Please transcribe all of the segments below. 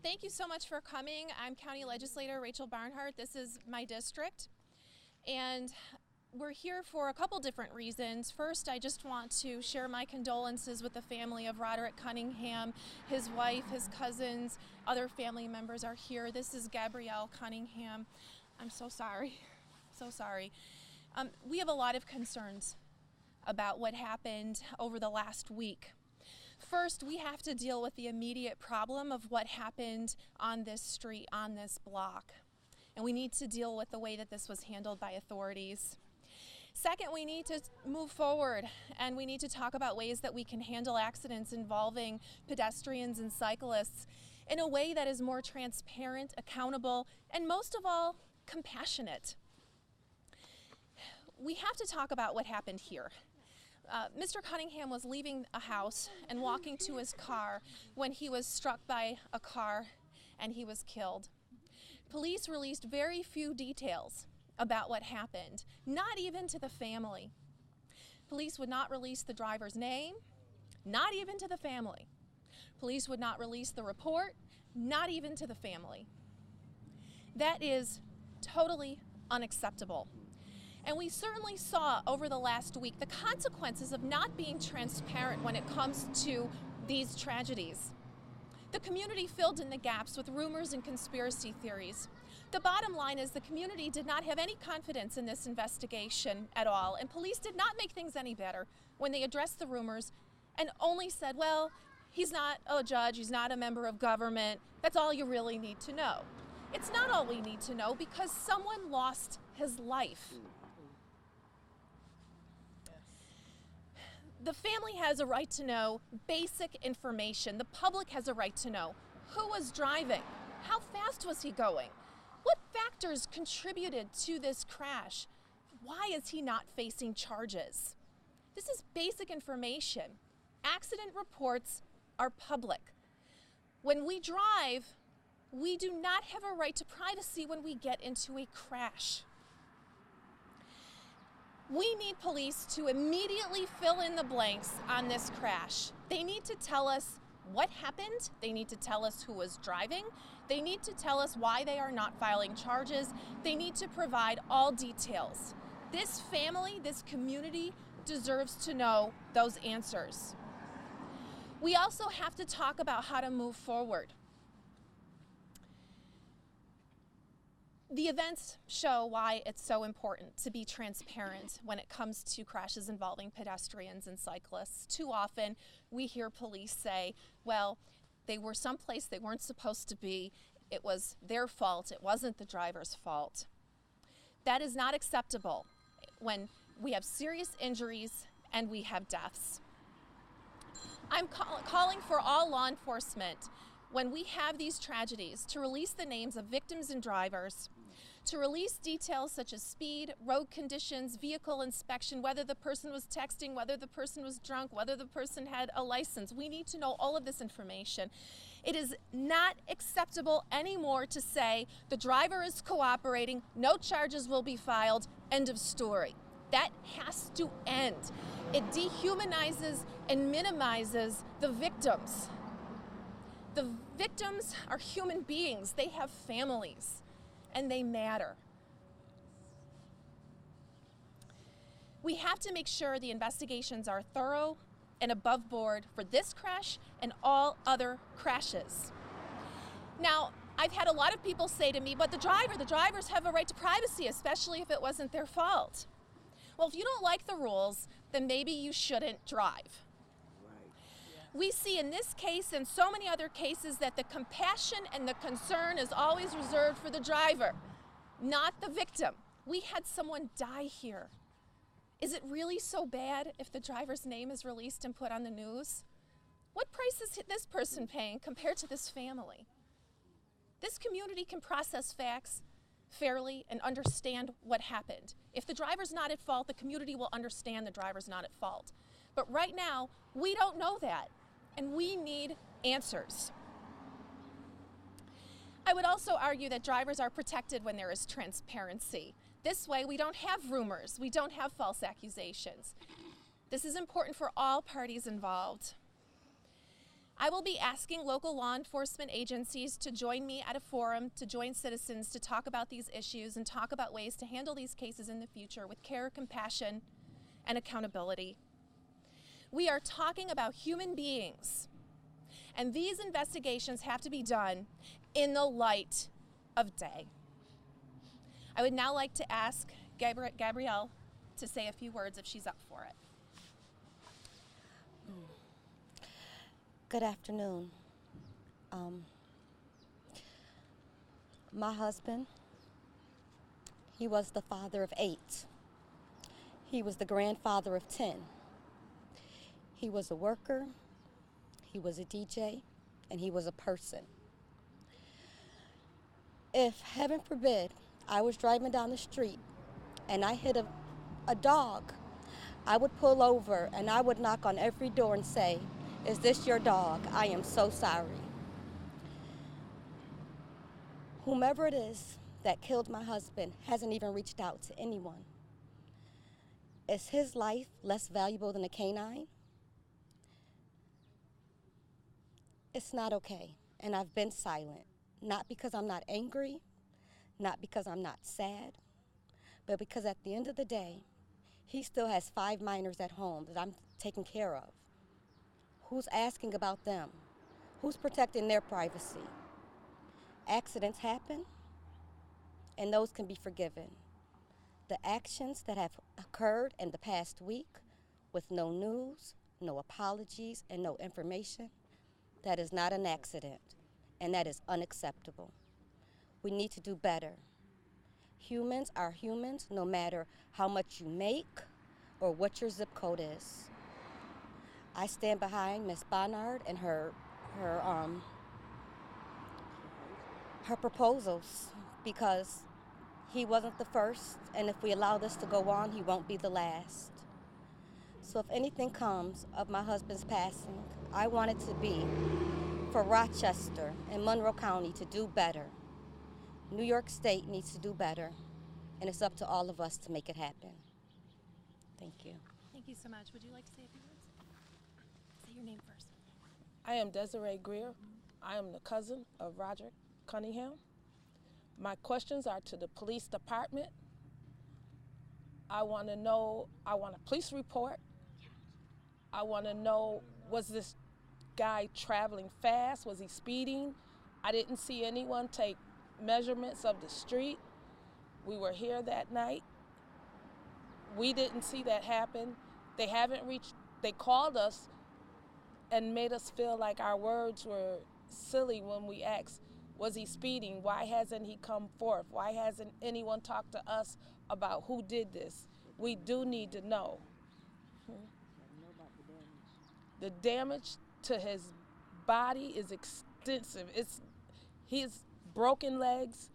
Thank you so much for coming. I'm County Legislator Rachel Barnhart. This is my district, and we're here for a couple different reasons. First, I just want to share my condolences with the family of Roderick Cunningham. His wife, his cousins, other family members are here. This is Gabrielle Cunningham. I'm so sorry, so sorry. We have a lot of concerns about what happened over the last week. First, we have to deal with the immediate problem of what happened on this street, on this block. And we need to deal with the way that this was handled by authorities. Second, we need to move forward and we need to talk about ways that we can handle accidents involving pedestrians and cyclists in a way that is more transparent, accountable, and most of all, compassionate. We have to talk about what happened here. Mr. Cunningham was leaving a house and walking to his car when he was struck by a car and he was killed. Police released very few details about what happened, not even to the family. Police would not release the driver's name, not even to the family. Police would not release the report, not even to the family. That is totally unacceptable. And we certainly saw over the last week the consequences of not being transparent when it comes to these tragedies. The community filled in the gaps with rumors and conspiracy theories. The bottom line is the community did not have any confidence in this investigation at all, and police did not make things any better when they addressed the rumors and only said, well, he's not a judge, he's not a member of government, that's all you really need to know. It's not all we need to know because someone lost his life. The family has a right to know basic information. The public has a right to know who was driving, how fast was he going, what factors contributed to this crash, why is he not facing charges. This is basic information. Accident reports are public. When we drive, we do not have a right to privacy when we get into a crash. We need police to immediately fill in the blanks on this crash. They need to tell us what happened. They need to tell us who was driving. They need to tell us why they are not filing charges. They need to provide all details. This family, this community deserves to know those answers. We also have to talk about how to move forward. The events show why it's so important to be transparent when it comes to crashes involving pedestrians and cyclists. Too often we hear police say, well, they were someplace they weren't supposed to be. It was their fault. It wasn't the driver's fault. That is not acceptable when we have serious injuries and we have deaths. I'm calling for all law enforcement when we have these tragedies to release the names of victims and drivers, to release details such as speed, road conditions, vehicle inspection, whether the person was texting, whether the person was drunk, whether the person had a license. We need to know all of this information. It is not acceptable anymore to say the driver is cooperating, no charges will be filed, end of story. That has to end. It dehumanizes and minimizes the victims. The victims are human beings. They have families, and they matter. We have to make sure the investigations are thorough and above board for this crash and all other crashes. Now, I've had a lot of people say to me, but the drivers have a right to privacy, especially if it wasn't their fault. Well, if you don't like the rules, then maybe you shouldn't drive. We see in this case and so many other cases that the compassion and the concern is always reserved for the driver, not the victim. We had someone die here. Is it really so bad if the driver's name is released and put on the news? What price is this person paying compared to this family? This community can process facts fairly and understand what happened. If the driver's not at fault, the community will understand the driver's not at fault. But right now, we don't know that. And we need answers. I would also argue that drivers are protected when there is transparency. This way, we don't have rumors, we don't have false accusations. This is important for all parties involved. I will be asking local law enforcement agencies to join me at a forum to join citizens to talk about these issues and talk about ways to handle these cases in the future with care, compassion, and accountability. We are talking about human beings, and these investigations have to be done in the light of day. I would now like to ask Gabrielle to say a few words if she's up for it. Good afternoon. My husband, he was the father of 8. He was the grandfather of 10. He was a worker, he was a DJ, and he was a person. If, heaven forbid, I was driving down the street and I hit a dog, I would pull over and I would knock on every door and say, "Is this your dog? I am so sorry." Whomever it is that killed my husband hasn't even reached out to anyone. Is his life less valuable than a canine? It's not okay, and I've been silent. Not because I'm not angry, not because I'm not sad, but because at the end of the day, he still has 5 minors at home that I'm taking care of. Who's asking about them? Who's protecting their privacy? Accidents happen, and those can be forgiven. The actions that have occurred in the past week with no news, no apologies, and no information, that is not an accident, and that is unacceptable. We need to do better. Humans are humans no matter how much you make or what your zip code is. I stand behind Ms. Barnard and her proposals because he wasn't the first, and if we allow this to go on, he won't be the last. So if anything comes of my husband's passing, I want it to be for Rochester and Monroe County to do better. New York State needs to do better, and it's up to all of us to make it happen. Thank you. Thank you so much. Would you like to say a few words? Say your name first. I am Desiree Greer. I am the cousin of Roger Cunningham. My questions are to the police department. I want a police report. I want to know, was this guy traveling fast? Was he speeding? I didn't see anyone take measurements of the street. We were here that night. We didn't see that happen. They called us and made us feel like our words were silly when we asked, was he speeding? Why hasn't he come forth? Why hasn't anyone talked to us about who did this? We do need to know. The damage to his body is extensive. His broken legs,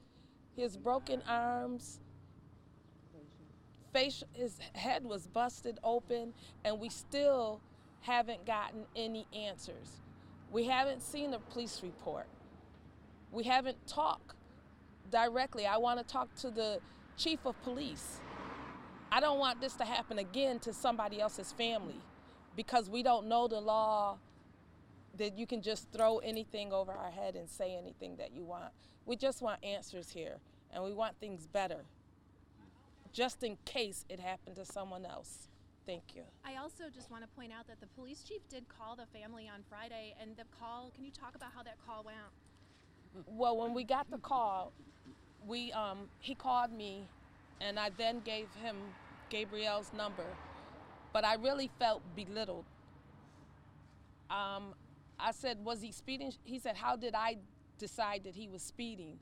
his broken arms, his head was busted open, and we still haven't gotten any answers. We haven't seen a police report. We haven't talked directly. I want to talk to the chief of police. I don't want this to happen again to somebody else's family, because we don't know the law that you can just throw anything over our head and say anything that you want. We just want answers here, and we want things better, just in case it happened to someone else. Thank you. I also just want to point out that the police chief did call the family on Friday, and the call, can you talk about how that call went? Well, when we got the call, he called me, and I then gave him Gabrielle's number, but I really felt belittled. I said, was he speeding? He said, how did I decide that he was speeding?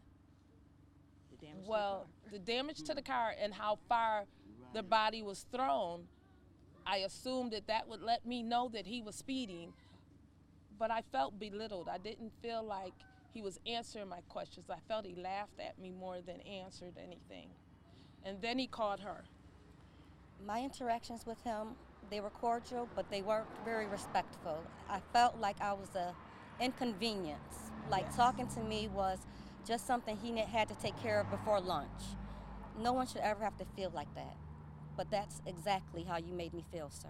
The damage to the car and how far the body was thrown, I assumed that would let me know that he was speeding, but I felt belittled. I didn't feel like he was answering my questions. I felt he laughed at me more than answered anything. And then he called her. My interactions with him, they were cordial, but they weren't very respectful. I felt like I was an inconvenience. Like talking to me was just something he had to take care of before lunch. No one should ever have to feel like that. But that's exactly how you made me feel, sir.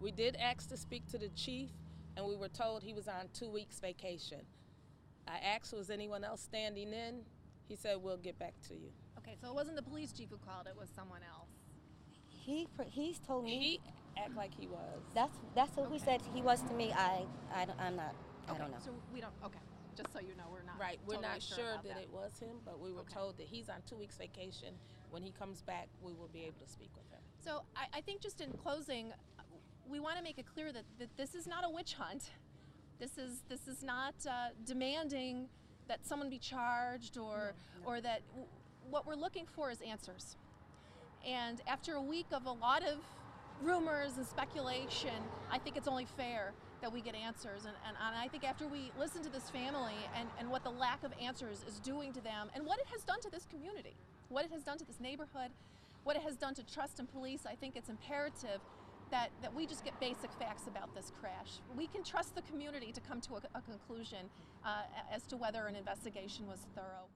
We did ask to speak to the chief, and we were told he was on 2 weeks vacation. I asked, was anyone else standing in? He said, we'll get back to you. Okay, so it wasn't the police chief who called, it was someone else. He's told me. He acted like he was. That's what he said he was to me. I'm not. I don't know. So we don't, okay, just so you know, we're not Right, we're totally not sure sure about that it was him, but we were Okay. told that he's on 2 weeks vacation. When he comes back, we will be able to speak with him. So I think just in closing, we want to make it clear that this is not a witch hunt. This is not demanding that someone be charged or that what we're looking for is answers. And after a week of a lot of rumors and speculation, I think it's only fair that we get answers. And I think after we listen to this family and what the lack of answers is doing to them and what it has done to this community, what it has done to this neighborhood, what it has done to trust in police, I think it's imperative that we just get basic facts about this crash. We can trust the community to come to a conclusion as to whether an investigation was thorough.